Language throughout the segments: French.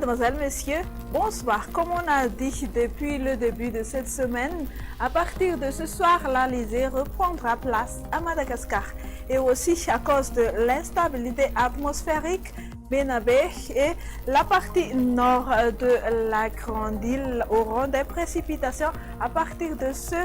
Mademoiselles, Messieurs, bonsoir. Comme on a dit depuis le début de cette semaine, à partir de ce soir, l'Alizé reprendra place à Madagascar. Et aussi à cause de l'instabilité atmosphérique, Benabé et la partie nord de la grande île auront des précipitations à partir de ce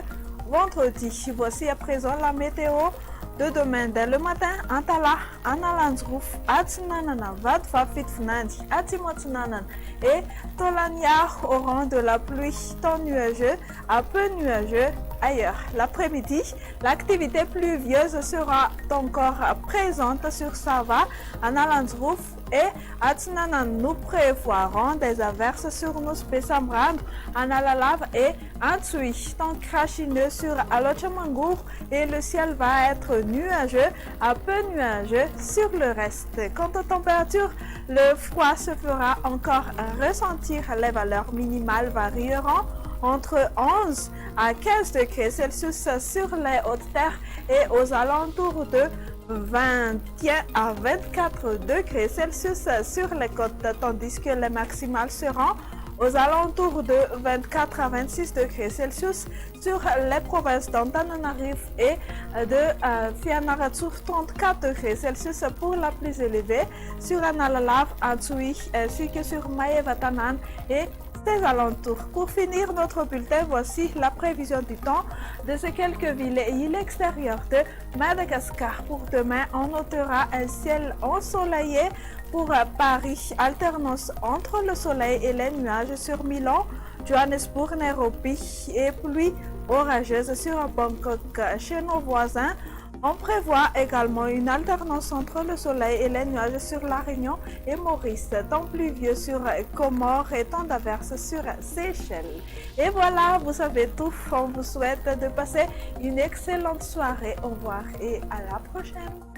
vendredi. Voici à présent la météo de demain dès le matin. Antala, Analandsrouf, Atsunananan, Vadfafit Fnandi, Atimotunanan et Tolania auront de la pluie temps nuageux à peu nuageux ailleurs. L'après-midi, l'activité pluvieuse sera encore présente sur Sava, Analandsrouf et Atsunanan. Nous prévoirons des averses sur nos Pesambrand, Analalav et Antsui, temps crachineux sur Alochamangour et le ciel va être nuageux à peu nuageux sur le reste. Quant aux températures, le froid se fera encore ressentir. Les valeurs minimales varieront entre 11 à 15 degrés Celsius sur les hautes terres et aux alentours de 21 à 24 degrés Celsius sur les côtes, tandis que les maximales seront aux alentours de 24 à 26 degrés Celsius sur les provinces d'Antananarivo et de Fianarantsoa, 34 degrés Celsius pour la plus élevée, sur Analalav, Antsui, ainsi que sur Maevatanan et ses alentours. Pour finir notre bulletin, voici la prévision du temps de ces quelques villes et îles extérieures de Madagascar. Pour demain, on notera un ciel ensoleillé pour Paris, alternance entre le soleil et les nuages sur Milan, Johannesburg, Nairobi et pluie orageuse sur Bangkok. Chez nos voisins, on prévoit également une alternance entre le soleil et les nuages sur La Réunion et Maurice, temps pluvieux sur Comores et temps d'averses sur Seychelles. Et voilà, vous savez tout. On vous souhaite de passer une excellente soirée. Au revoir et à la prochaine.